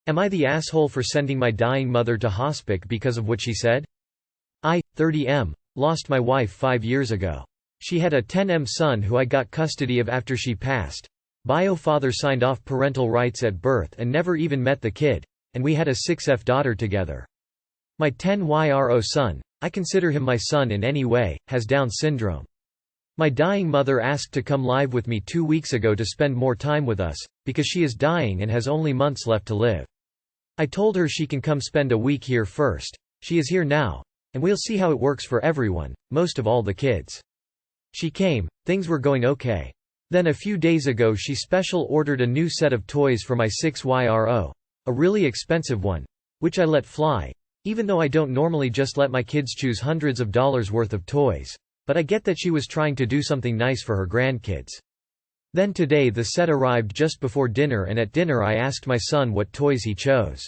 Am I the asshole for sending my dying mother to hospic because of what she said? I, 30M, lost my wife 5 years ago. She had a 10M son who I got custody of after she passed. Bio father signed off parental rights at birth and never even met the kid, and we had a 6F daughter together. My 10YRO son, I consider him my son in any way, has Down syndrome. My dying mother asked to come live with me 2 weeks ago to spend more time with us, because she is dying and has only months left to live. I told her she can come spend a week here first. She is here now, and we'll see how it works for everyone, most of all the kids. She came, things were going okay. Then a few days ago she special ordered a new set of toys for my 6YRO, a really expensive one, which I let fly, even though I don't normally just let my kids choose hundreds of dollars worth of toys. But I get that she was trying to do something nice for her grandkids. Then today the set arrived just before dinner, and at dinner I asked my son what toys he chose.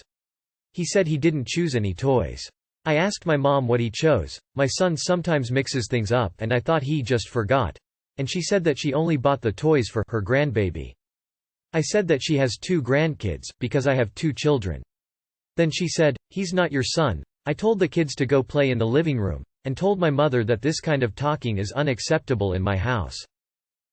He said he didn't choose any toys. I asked my mom what he chose. My son sometimes mixes things up and I thought he just forgot. And she said that she only bought the toys for her grandbaby. I said that she has 2 grandkids, because I have 2 children. Then she said, "He's not your son." I told the kids to go play in the living room, and told my mother that this kind of talking is unacceptable in my house.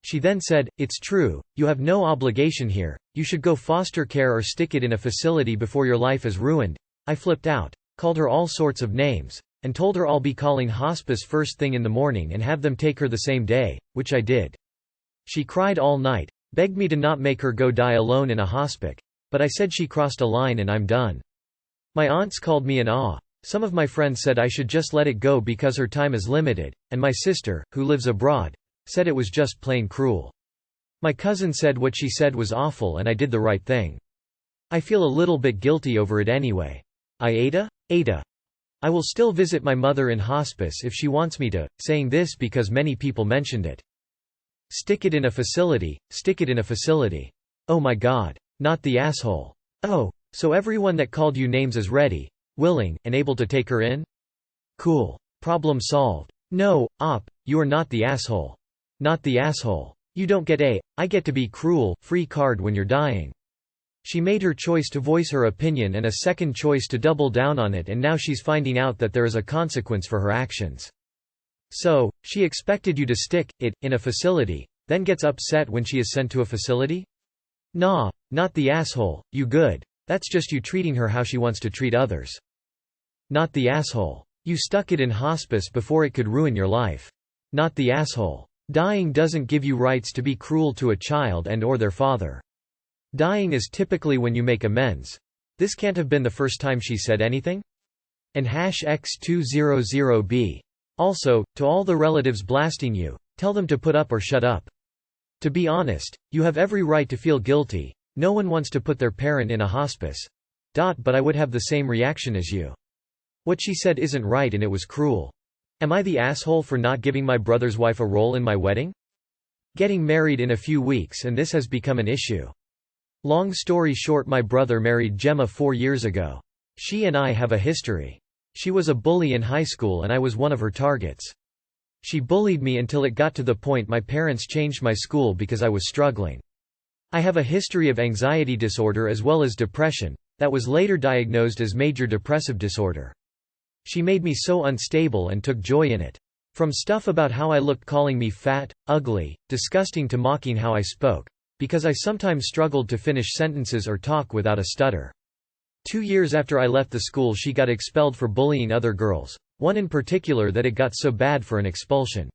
She then said, "It's true, you have no obligation here, you should go foster care or stick it in a facility before your life is ruined." I flipped out, called her all sorts of names, and told her I'll be calling hospice first thing in the morning and have them take her the same day, which I did. She cried all night, begged me to not make her go die alone in a hospic. But I said she crossed a line and I'm done. My aunts called me an awe. Some of my friends said I should just let it go because her time is limited, and my sister, who lives abroad, said it was just plain cruel. My cousin said what she said was awful and I did the right thing. I feel a little bit guilty over it anyway. AITA? AITA. I will still visit my mother in hospice if she wants me to, saying this because many people mentioned it. Stick it in a facility, stick it in a facility. Oh my god. Not the asshole. Oh, so everyone that called you names is ready, willing, and able to take her in? Cool. Problem solved. No, you are not the asshole. Not the asshole. You don't get I get to be cruel, free card when you're dying. She made her choice to voice her opinion and a second choice to double down on it, and now she's finding out that there is a consequence for her actions. So, she expected you to stick it in a facility, then gets upset when she is sent to a facility? Nah, not the asshole, you good. That's just you treating her how she wants to treat others. Not the asshole. You stuck it in hospice before it could ruin your life. Not the asshole. Dying doesn't give you rights to be cruel to a child and or their father. Dying is typically when you make amends. This can't have been the first time she said anything? And #X200B. Also, to all the relatives blasting you, tell them to put up or shut up. To be honest, you have every right to feel guilty. No one wants to put their parent in a hospice. But I would have the same reaction as you. What she said isn't right and it was cruel. Am I the asshole for not giving my brother's wife a role in my wedding? Getting married in a few weeks and this has become an issue. Long story short, my brother married Gemma 4 years ago. She and I have a history. She was a bully in high school and I was one of her targets. She bullied me until it got to the point my parents changed my school because I was struggling. I have a history of anxiety disorder as well as depression, that was later diagnosed as major depressive disorder. She made me so unstable and took joy in it. From stuff about how I looked, calling me fat, ugly, disgusting, to mocking how I spoke. Because I sometimes struggled to finish sentences or talk without a stutter. 2 years after I left the school she got expelled for bullying other girls, one in particular that it got so bad for an expulsion.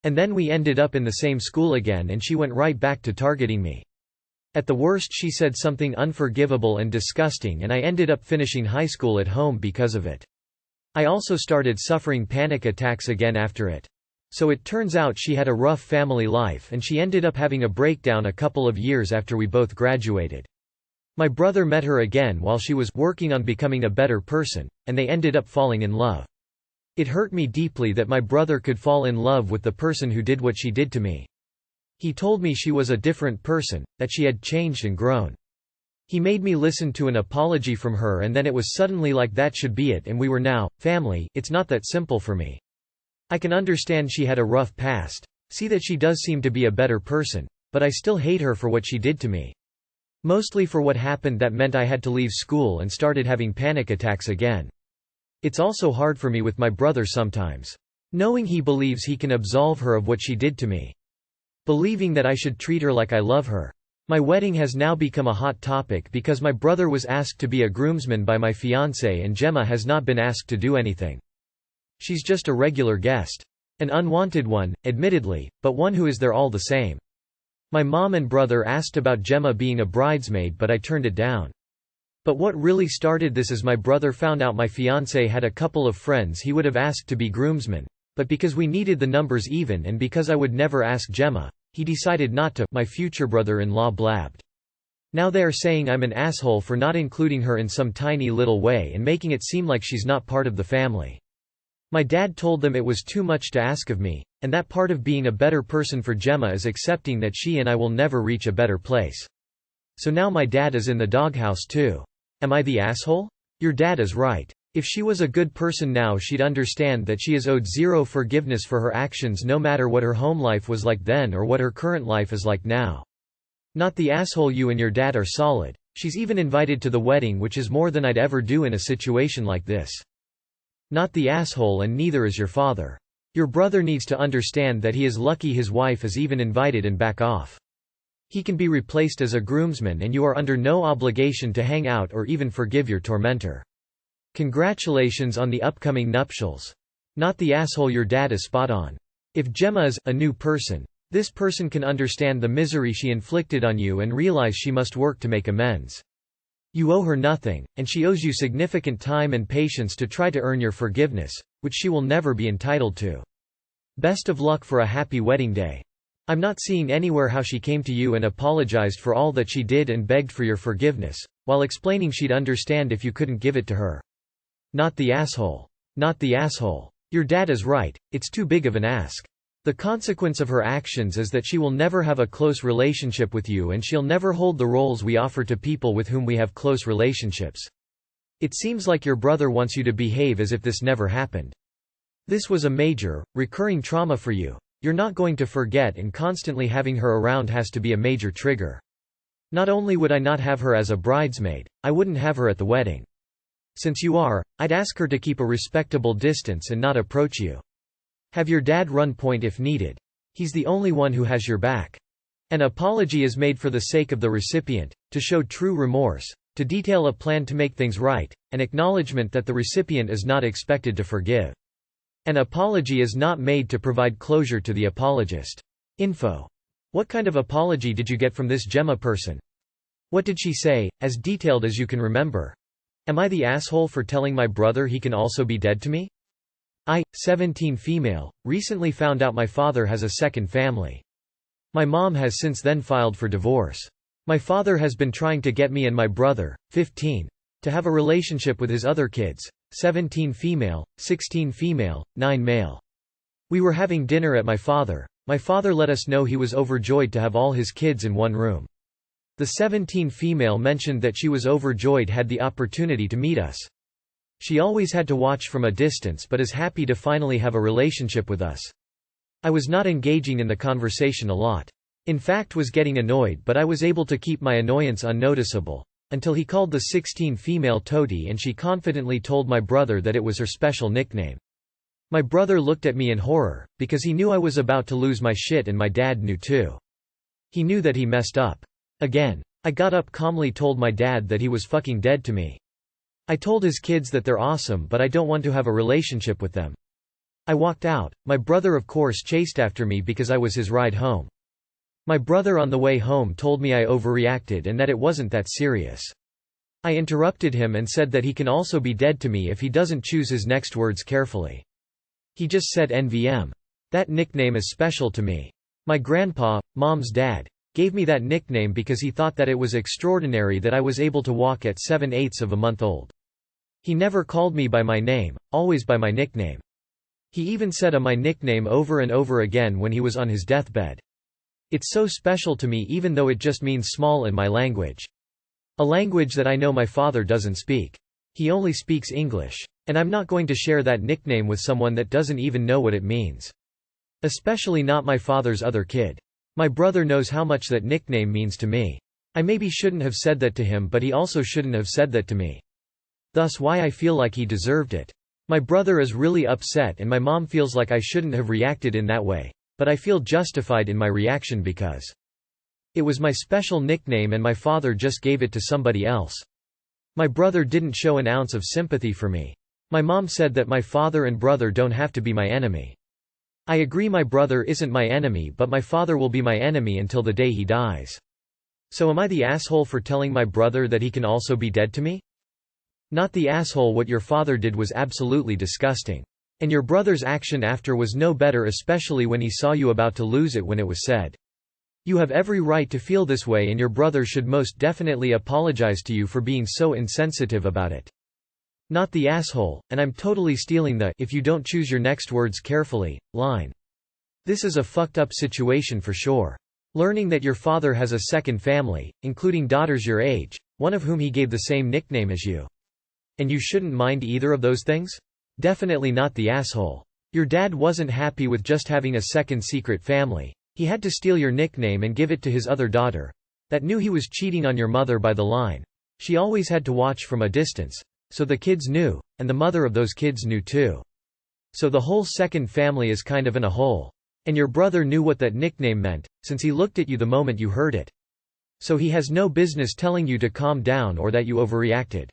And then we ended up in the same school again and she went right back to targeting me. At the worst she said something unforgivable and disgusting and I ended up finishing high school at home because of it. I also started suffering panic attacks again after it. So it turns out she had a rough family life and she ended up having a breakdown a couple of years after we both graduated. My brother met her again while she was working on becoming a better person, and they ended up falling in love. It hurt me deeply that my brother could fall in love with the person who did what she did to me. He told me she was a different person, that she had changed and grown. He made me listen to an apology from her and then it was suddenly like that should be it and we were now family. It's not that simple for me. I can understand she had a rough past, see that she does seem to be a better person, but I still hate her for what she did to me. Mostly for what happened that meant I had to leave school and started having panic attacks again. It's also hard for me with my brother sometimes. Knowing he believes he can absolve her of what she did to me. Believing that I should treat her like I love her. My wedding has now become a hot topic because my brother was asked to be a groomsman by my fiancé and Gemma has not been asked to do anything. She's just a regular guest. An unwanted one, admittedly, but one who is there all the same. My mom and brother asked about Gemma being a bridesmaid but I turned it down. But what really started this is my brother found out my fiancé had a couple of friends he would have asked to be groomsmen, but because we needed the numbers even and because I would never ask Gemma, he decided not to, my future brother-in-law blabbed. Now they are saying I'm an asshole for not including her in some tiny little way and making it seem like she's not part of the family. My dad told them it was too much to ask of me, and that part of being a better person for Gemma is accepting that she and I will never reach a better place. So now my dad is in the doghouse too. Am I the asshole? Your dad is right. If she was a good person now she'd understand that she is owed zero forgiveness for her actions no matter what her home life was like then or what her current life is like now. Not the asshole, you and your dad are solid. She's even invited to the wedding, which is more than I'd ever do in a situation like this. Not the asshole, and neither is your father. Your brother needs to understand that he is lucky his wife is even invited and back off. He can be replaced as a groomsman and you are under no obligation to hang out or even forgive your tormentor. Congratulations on the upcoming nuptials. Not the asshole, your dad is spot on. If Gemma is a new person, this person can understand the misery she inflicted on you and realize she must work to make amends. You owe her nothing, and she owes you significant time and patience to try to earn your forgiveness, which she will never be entitled to. Best of luck for a happy wedding day. I'm not seeing anywhere how she came to you and apologized for all that she did and begged for your forgiveness, while explaining she'd understand if you couldn't give it to her. Not the asshole. Not the asshole. Your dad is right, it's too big of an ask. The consequence of her actions is that she will never have a close relationship with you and she'll never hold the roles we offer to people with whom we have close relationships. It seems like your brother wants you to behave as if this never happened. This was a major, recurring trauma for you. You're not going to forget, and constantly having her around has to be a major trigger. Not only would I not have her as a bridesmaid, I wouldn't have her at the wedding. Since you are, I'd ask her to keep a respectable distance and not approach you. Have your dad run point if needed. He's the only one who has your back. An apology is made for the sake of the recipient, to show true remorse, to detail a plan to make things right, an acknowledgement that the recipient is not expected to forgive. An apology is not made to provide closure to the apologist. Info. What kind of apology did you get from this Gemma person? What did she say, as detailed as you can remember? Am I the asshole for telling my brother he can also be dead to me? 17 female, recently found out my father has a second family. My mom has since then filed for divorce. My father has been trying to get me and my brother, 15, to have a relationship with his other kids, 17 female, 16 female, 9 male. We were having dinner at my father let us know he was overjoyed to have all his kids in one room. The 17 female mentioned that she was overjoyed had the opportunity to meet us. She always had to watch from a distance but is happy to finally have a relationship with us. I was not engaging in the conversation a lot. In fact, was getting annoyed, but I was able to keep my annoyance unnoticeable, until he called the 16 female Toti and she confidently told my brother that it was her special nickname. My brother looked at me in horror, because he knew I was about to lose my shit and my dad knew too. He knew that he messed up. Again. I got up, calmly told my dad that he was fucking dead to me. I told his kids that they're awesome but I don't want to have a relationship with them. I walked out. My brother of course chased after me because I was his ride home. My brother on the way home told me I overreacted and that it wasn't that serious. I interrupted him and said that he can also be dead to me if he doesn't choose his next words carefully. He just said NVM. That nickname is special to me. My grandpa, mom's dad, gave me that nickname because he thought that it was extraordinary that I was able to walk at 7/8 of a month old. He never called me by my name, always by my nickname. He even said my nickname over and over again when he was on his deathbed. It's so special to me even though it just means small in my language. A language that I know my father doesn't speak. He only speaks English. And I'm not going to share that nickname with someone that doesn't even know what it means. Especially not my father's other kid. My brother knows how much that nickname means to me. I maybe shouldn't have said that to him, but he also shouldn't have said that to me. Thus why I feel like he deserved it. My brother is really upset and my mom feels like I shouldn't have reacted in that way, but I feel justified in my reaction because it was my special nickname and my father just gave it to somebody else. My brother didn't show an ounce of sympathy for me. My mom said that my father and brother don't have to be my enemy. I agree my brother isn't my enemy, but my father will be my enemy until the day he dies. So am I the asshole for telling my brother that he can also be dead to me? Not the asshole. What your father did was absolutely disgusting. And your brother's action after was no better, especially when he saw you about to lose it when it was said. You have every right to feel this way and your brother should most definitely apologize to you for being so insensitive about it. Not the asshole, and I'm totally stealing the "if you don't choose your next words carefully" line. This is a fucked up situation for sure. Learning that your father has a second family, including daughters your age, one of whom he gave the same nickname as you. And you shouldn't mind either of those things? Definitely not the asshole. Your dad wasn't happy with just having a second secret family. He had to steal your nickname and give it to his other daughter. That knew he was cheating on your mother by the line. She always had to watch from a distance. So the kids knew, and the mother of those kids knew too. So the whole second family is kind of in a hole. And your brother knew what that nickname meant, since he looked at you the moment you heard it. So he has no business telling you to calm down or that you overreacted.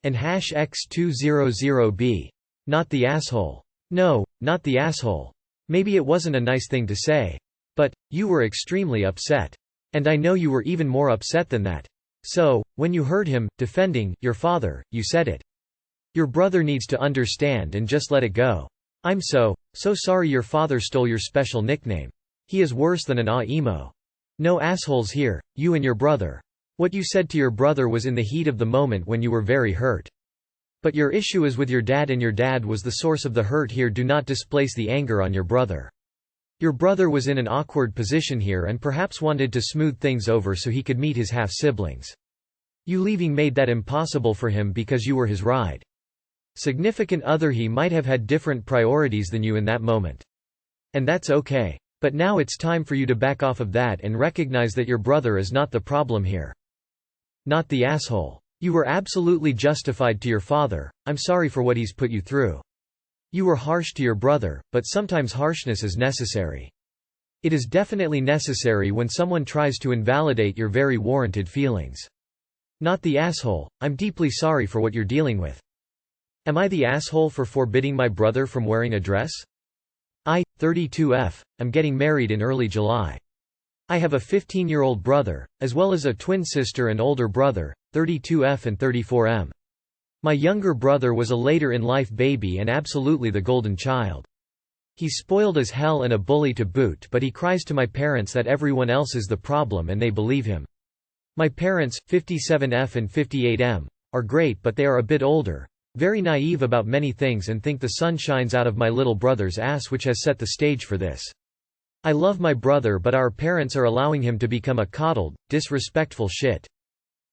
And #X200B. Not the asshole. No, not the asshole. Maybe it wasn't a nice thing to say. But you were extremely upset. And I know you were even more upset than that. So, when you heard him defending your father, you said it. Your brother needs to understand and just let it go. I'm so sorry your father stole your special nickname. He is worse than an emo. No assholes here, you and your brother. What you said to your brother was in the heat of the moment when you were very hurt. But your issue is with your dad and your dad was the source of the hurt here. Do not displace the anger on your brother. Your brother was in an awkward position here and perhaps wanted to smooth things over so he could meet his half-siblings. You leaving made that impossible for him because you were his ride. Significant other. He might have had different priorities than you in that moment. And that's okay. But now it's time for you to back off of that and recognize that your brother is not the problem here. Not the asshole. You were absolutely justified to your father. I'm sorry for what he's put you through. You were harsh to your brother, but sometimes harshness is necessary. It is definitely necessary when someone tries to invalidate your very warranted feelings. Not the asshole. I'm deeply sorry for what you're dealing with. Am I the asshole for forbidding my brother from wearing a dress? 32F. I'm getting married in early July. I have a 15-year-old brother, as well as a twin sister and older brother, 32F and 34M. My younger brother was a later-in-life baby and absolutely the golden child. He's spoiled as hell and a bully to boot, but he cries to my parents that everyone else is the problem and they believe him. My parents, 57F and 58M, are great but they are a bit older, very naive about many things and think the sun shines out of my little brother's ass, which has set the stage for this. I love my brother but our parents are allowing him to become a coddled, disrespectful shit.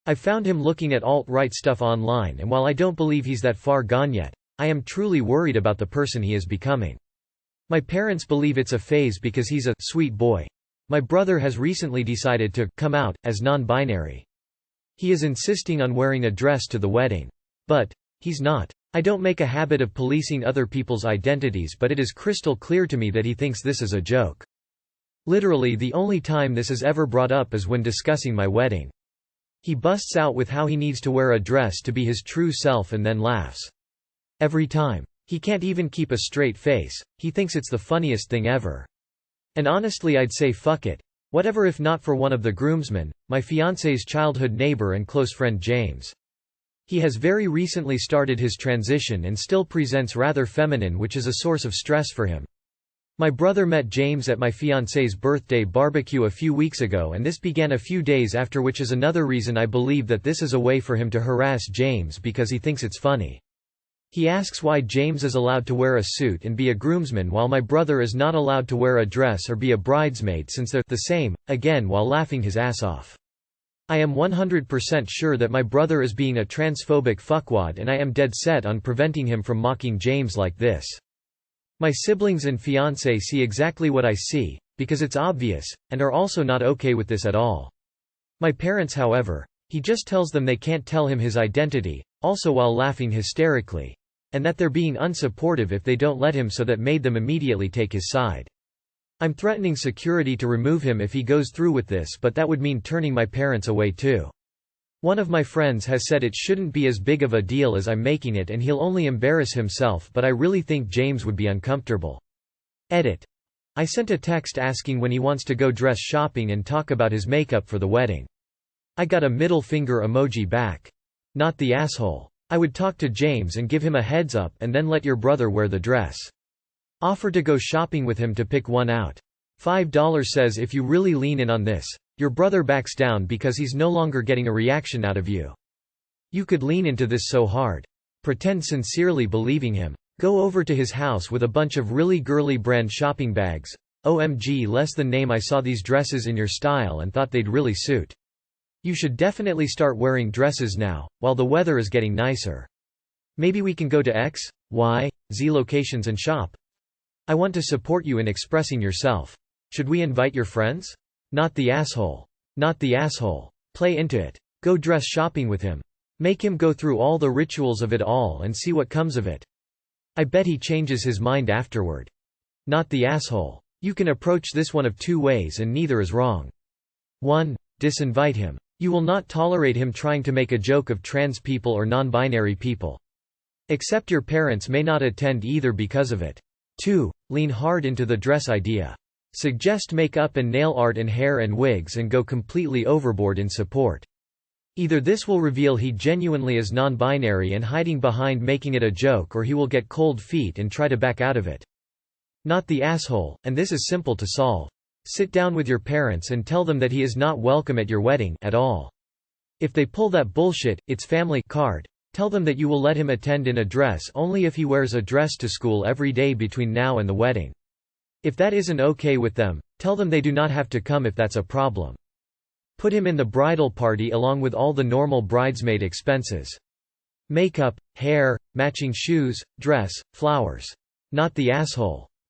I've found him looking at alt-right stuff online and while I don't believe he's that far gone yet, I am truly worried about the person he is becoming. My parents believe it's a phase because he's a sweet boy. My brother has recently decided to come out as non-binary. He is insisting on wearing a dress to the wedding. But he's not. I don't make a habit of policing other people's identities, but it is crystal clear to me that he thinks this is a joke. Literally the only time this is ever brought up is when discussing my wedding. He busts out with how he needs to wear a dress to be his true self and then laughs. Every time. He can't even keep a straight face. He thinks it's the funniest thing ever. And honestly I'd say fuck it. Whatever, if not for one of the groomsmen, my fiancé's childhood neighbor and close friend James. He has very recently started his transition and still presents rather feminine, which is a source of stress for him. My brother met James at my fiancé's birthday barbecue a few weeks ago and this began a few days after, which is another reason I believe that this is a way for him to harass James because he thinks it's funny. He asks why James is allowed to wear a suit and be a groomsman while my brother is not allowed to wear a dress or be a bridesmaid since they're the same, again while laughing his ass off. I am 100% sure that my brother is being a transphobic fuckwad and I am dead set on preventing him from mocking James like this. My siblings and fiancé see exactly what I see, because it's obvious, and are also not okay with this at all. My parents, however, he just tells them they can't tell him his identity, also while laughing hysterically. And that they're being unsupportive if they don't let him, so that made them immediately take his side. I'm threatening security to remove him if he goes through with this, but that would mean turning my parents away too. One of my friends has said it shouldn't be as big of a deal as I'm making it and he'll only embarrass himself, but I really think James would be uncomfortable. Edit. I sent a text asking when he wants to go dress shopping and talk about his makeup for the wedding. I got a middle finger emoji back. Not the asshole. I would talk to James and give him a heads up and then let your brother wear the dress. Offer to go shopping with him to pick one out. $5 says if you really lean in on this, your brother backs down because he's no longer getting a reaction out of you. You could lean into this so hard. Pretend sincerely believing him. Go over to his house with a bunch of really girly brand shopping bags. OMG, less than name, I saw these dresses in your style and thought they'd really suit. You should definitely start wearing dresses now, while the weather is getting nicer. Maybe we can go to X, Y, Z locations and shop. I want to support you in expressing yourself. Should we invite your friends? Not the asshole. Not the asshole. Play into it. Go dress shopping with him. Make him go through all the rituals of it all and see what comes of it. I bet he changes his mind afterward. Not the asshole. You can approach this one of two ways and neither is wrong. 1. Disinvite him. You will not tolerate him trying to make a joke of trans people or non-binary people. Except your parents may not attend either because of it. 2. Lean hard into the dress idea. Suggest makeup and nail art and hair and wigs and go completely overboard in support. Either this will reveal he genuinely is non-binary and hiding behind making it a joke, or he will get cold feet and try to back out of it. Not the asshole, and this is simple to solve. Sit down with your parents and tell them that he is not welcome at your wedding at all. If they pull that bullshit, it's family card, tell them that you will let him attend in a dress only if he wears a dress to school every day between now and the wedding. If that isn't okay with them, tell them they do not have to come if that's a problem. Put him in the bridal party along with all the normal bridesmaid expenses. Makeup, hair, matching shoes, dress, flowers. Not the asshole.